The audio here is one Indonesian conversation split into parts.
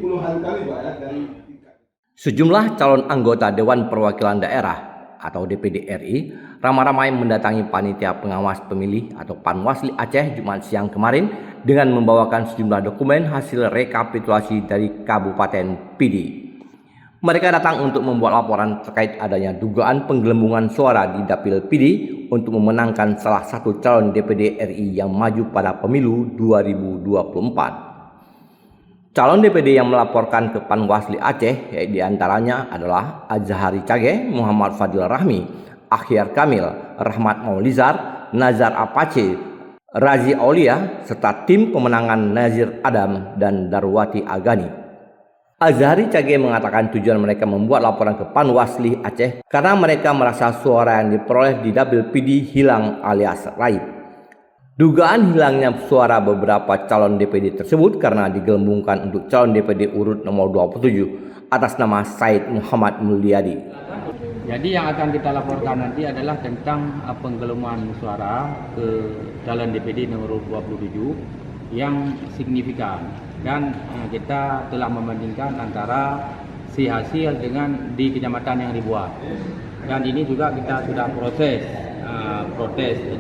puluhan kali Pak ya dari Sejumlah calon anggota Dewan Perwakilan Daerah atau DPD RI ramai-ramai mendatangi panitia pengawas pemilih atau Panwasli Aceh Jumat siang kemarin dengan membawakan sejumlah dokumen hasil rekapitulasi dari Kabupaten Pidi. Mereka datang untuk membuat laporan terkait adanya dugaan penggelembungan suara di Dapil Pidi untuk memenangkan salah satu calon DPD RI yang maju pada pemilu 2024. Calon DPD yang melaporkan ke Panwasli Aceh diantaranya adalah Azhari Cage, Muhammad Fadil Rahmi, Akhyar Kamil, Rahmat Maulizar, Nazar Apache, Razi Aulia, serta tim pemenangan Nazir Adam dan Darwati Agani. Azhari Cage mengatakan tujuan mereka membuat laporan ke Panwasli Aceh karena mereka merasa suara yang diperoleh di Dapil Pidi hilang alias raib. Dugaan hilangnya suara beberapa calon DPD tersebut karena digelembungkan untuk calon DPD urut nomor 27 atas nama Said Muhammad Mulyadi. Jadi yang akan kita laporkan nanti adalah tentang penggelembungan suara ke calon DPD nomor 27 yang signifikan, dan kita telah membandingkan antara si hasil dengan di kecamatan yang dibuat, dan ini juga kita sudah protes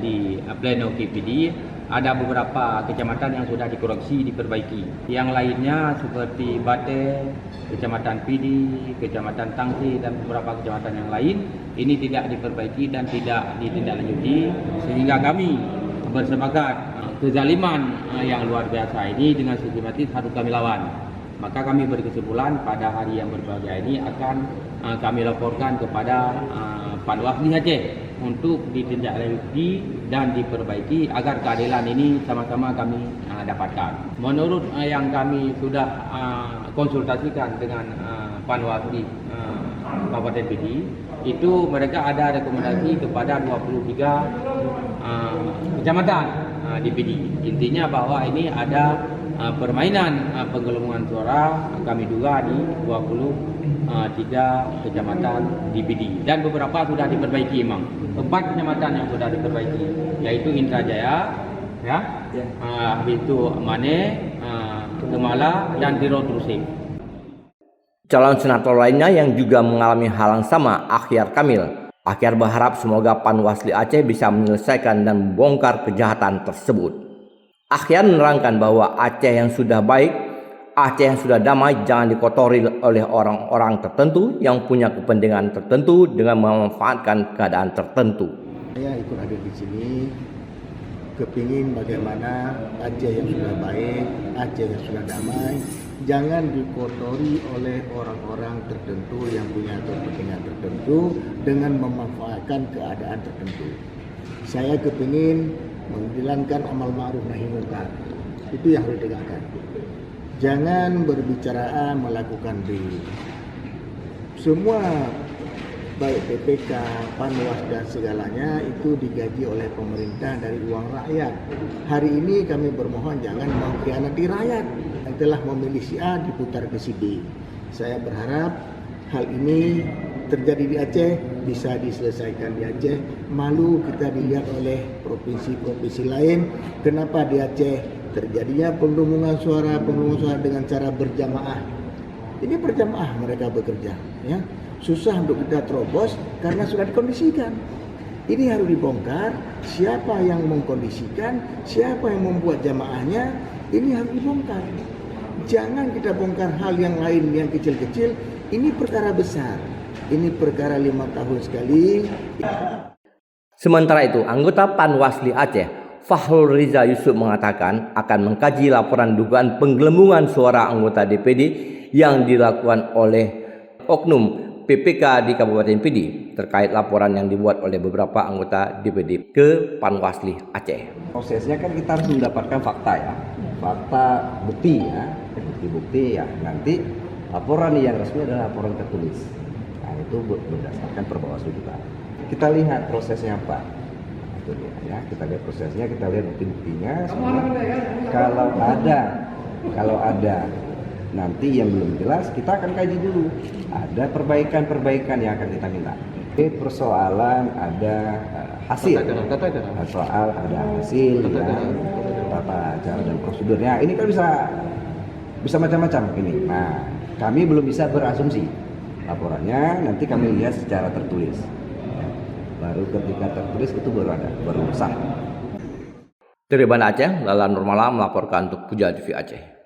di pleno KPD. Ada beberapa kecamatan yang sudah dikoreksi, diperbaiki. Yang lainnya seperti Bate, Kecamatan Pidi, Kecamatan Tangsi, dan beberapa kecamatan yang lain ini tidak diperbaiki dan tidak ditindaklanjuti, sehingga kami bersepakat kezaliman yang luar biasa ini dengan sistematis harus kami lawan. Maka kami berkesimpulan pada hari yang berbahagia ini akan kami laporkan kepada Panwasli Aceh untuk ditindaklanjuti dan diperbaiki agar keadilan ini sama-sama kami dapatkan. Menurut yang kami sudah konsultasikan dengan Panwasli Kabupaten Pidi, itu mereka ada rekomendasi kepada 23 kecamatan di Pidi. Intinya bahwa ini ada permainan penggelembungan suara, kami duga di 23 kecamatan di Pidi, dan beberapa sudah diperbaiki memang. 4 kecamatan yang sudah diperbaiki yaitu Indrajaya, habis itu Mane, Gemala, dan Tiro Trusik. Calon senator lainnya yang juga mengalami hal yang sama, Akhyar Kamil. Akhyar berharap semoga Panwasli Aceh bisa menyelesaikan dan membongkar kejahatan tersebut. Akhyar menerangkan bahwa Aceh yang sudah baik, Aceh yang sudah damai jangan dikotori oleh orang-orang tertentu yang punya kepentingan tertentu dengan memanfaatkan keadaan tertentu. Saya ikut hadir di sini kepingin bagaimana Aceh yang sudah baik, Aceh yang sudah damai, jangan dikotori oleh orang-orang tertentu yang punya kepentingan tertentu dengan memanfaatkan keadaan tertentu. Saya kepingin menjalankan amal ma'ruf nahi munkar. Itu yang harus ditegakkan. Jangan berbicara melakukan B. Semua baik PPK, Panwas dan segalanya itu digaji oleh pemerintah dari uang rakyat. Hari ini kami bermohon jangan mengkhianati rakyat yang telah memilih si A diputar ke si B. Saya berharap hal ini terjadi di Aceh bisa diselesaikan di Aceh. Malu kita dilihat oleh provinsi-provinsi lain. Kenapa di Aceh terjadinya penggelembungan suara dengan cara berjamaah? Ini berjamaah mereka bekerja, ya. Susah untuk kita terobos karena sudah dikondisikan. Ini harus dibongkar. Siapa yang mengkondisikan, siapa yang membuat jamaahnya, ini harus dibongkar. Jangan kita bongkar hal yang lain yang kecil-kecil. Ini perkara besar. Ini perkara 5 tahun sekali. Sementara itu, anggota Panwasli Aceh, Fahrul Riza Yusuf mengatakan akan mengkaji laporan dugaan penggelembungan suara anggota DPD yang dilakukan oleh oknum PPK di Kabupaten Pidi terkait laporan yang dibuat oleh beberapa anggota DPD ke Panwasli Aceh. Prosesnya kan kita harus mendapatkan fakta ya, fakta bukti ya, bukti ya. Nanti laporan yang resmi adalah laporan tertulis. Nah itu berdasarkan Perbawaslu juga. Kita lihat prosesnya apa. Itu dia ya, kita lihat prosesnya, kita lihat bukti-buktinya. Kalau ada nanti yang belum jelas, kita akan kaji dulu. Ada perbaikan-perbaikan yang akan kita minta. Persoalan ada hasil, soal ada hasil, ya, tata cara dan prosedurnya. Ini kan bisa bisa macam-macam ini. Nah, kami belum bisa berasumsi. Laporannya nanti kami lihat secara tertulis. Baru ketika tertulis itu baru sah. Dari Banda Aceh, Lala Nurmala melaporkan untuk Puja TV Aceh.